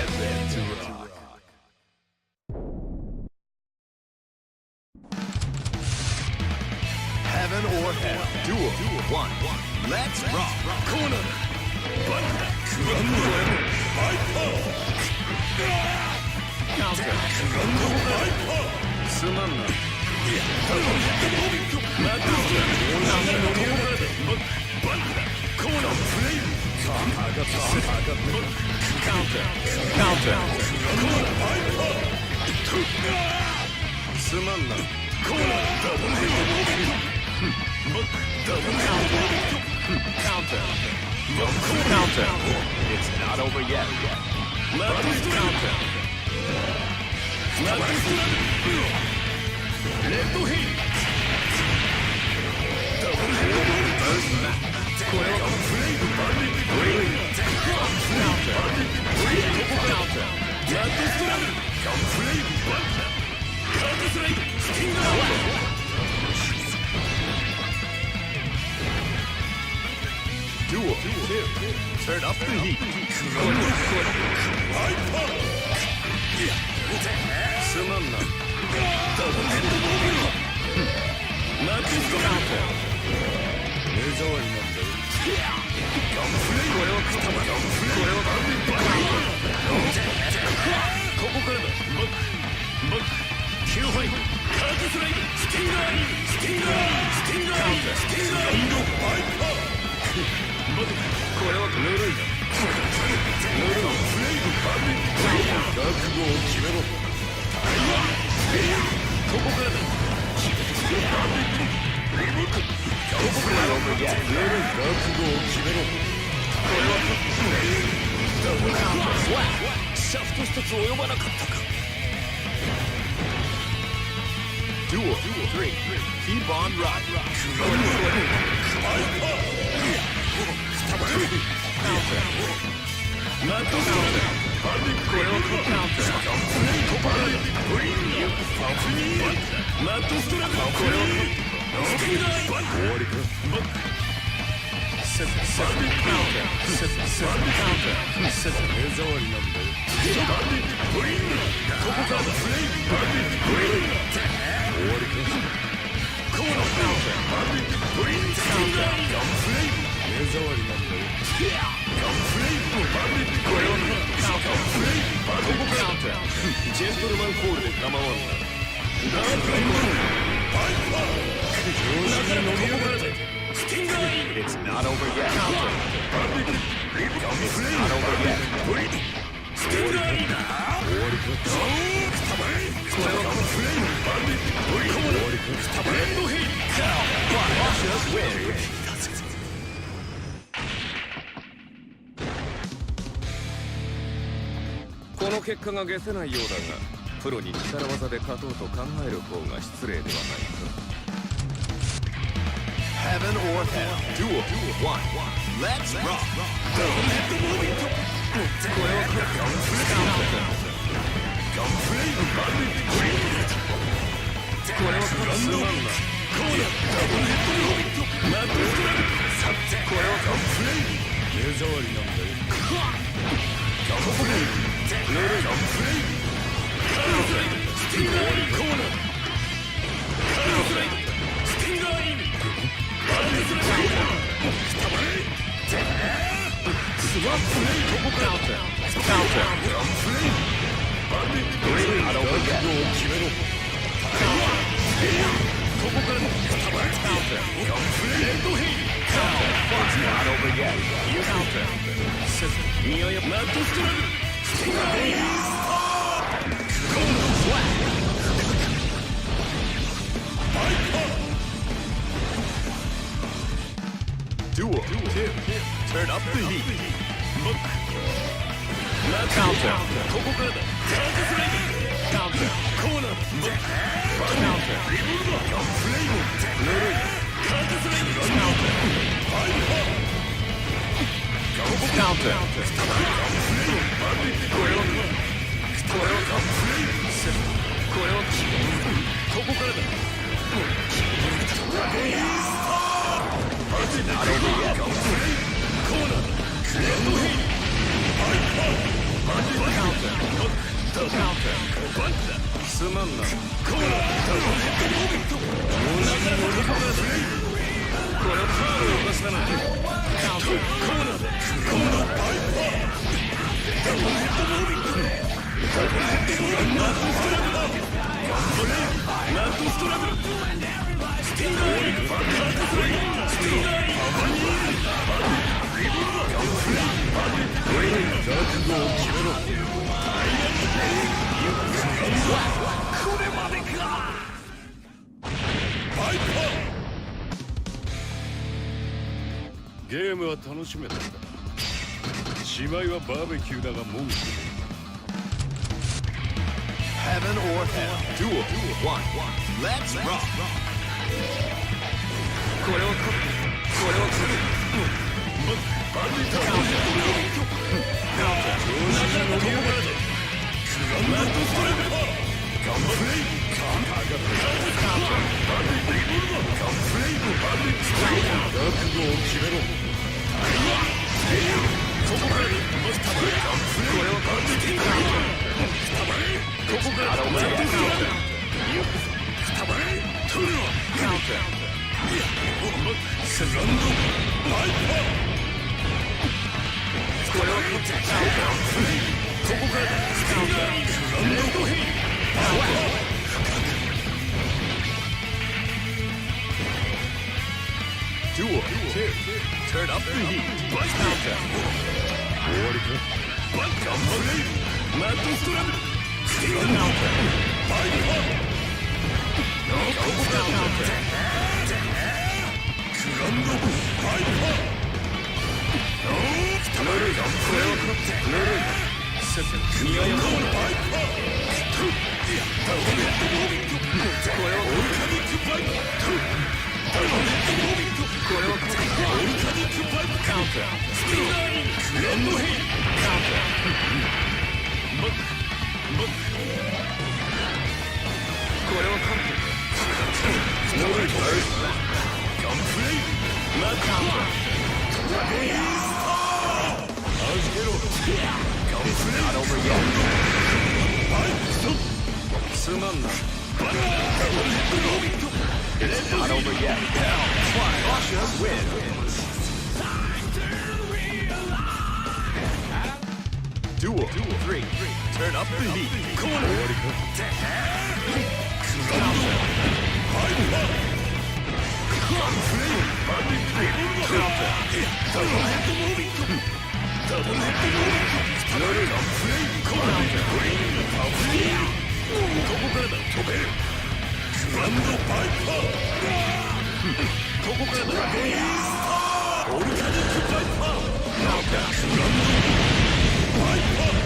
Ready to rock. Heaven or hell. Duel. One. Let's rock. Corner. Counter. Sumanna. Counter. Counter. Sumanna. Counter. Counter. It's not over yet. Counter. First match. Duel. Turn up the heat. Sumanna. Counter. ここからだ。9杯カーズスライドスティンガーインスティンガーインスティンガーインスティンガーインこれはぬるいな。ぬるい。覚悟を決めろ。ここからだ。ここからだ。覚悟を決めろ。これはシャフト一つ及ばなかったか。Duel 3 Keep on rocking. Counter. Gentleman call で構わんな。It's not over yet. It's not over yet. Just win. この結果が解せないようだが、プロに力技で勝とうと考える方が失礼ではないか。Heaven or hell. Duel 1. Let's rock. Duel 2. Turn up the heat. Counter. Counter. Corner. Counter. Counter. Not over yet. Corner. Counter. バンクだ。すまんな。コーナーダブルヘッドモービット。なかなかここからだ。これはカードを犯したな。カウントコーナーだ。コーナーバイパーダブルヘッドモービット。ダブルヘッドモービット。ナットストラグル。ナットストラグル。スティンガーリーバックハットフレイ。スティンガーリーバニーリボルバーフレイバニーフレイ覚悟を決めろ。これまでか。バイパーゲームは楽しめたんだ。しまいはバーベキューだが文句。Heaven or hell. Duel 1. Let's rock. これを勝ってこれを勝ってバーベキューカウンター調子が乗り上がる。ナットストライクガンプレイカウンターがカウンターバーベキューガンプレイバーベキュー覚悟を決めろ。ここからマスターバレガンプレイこれをバーベキューカウンタースタバレここからナットストライクスタバレトゥルカウンタースランドバイパーこれを勝ってここからだ。スカウンタースランドヘイパワーDuel 2 Turn up the heat バイカウンター終わりか。バッカープレイナットストラグルスティーカウンターバイパーここからだ。グランドバイパーぬるいこれを勝ってぬるいセットニアヨコーナーバイパーダブルヘッドモービットこれをオルカニックバイパーダブルヘッドモービットこれを勝ってオルカニックバイパーカウンタースティーガーイングランドヘイカウンターバックバックこれを勝ってぬるいガンプレイナッカウンタードラゴンイースター預けろ。ガンプレイnot over yet。バイストップすまんな。バッカーダブルヘッドモービット It's not over yet. Russia wins. Duel 3. Turn up the heat. コーナー終わりか。グランドバイパーガンプレイバディリボルバーダブルヘッドモービットダブルヘッドモービットぬるいガンプレイコーナーグリーンガンプレイここからだ飛べるグランドバイパーここからだドラゴンイースターオルカニックバイパーグランドバイパー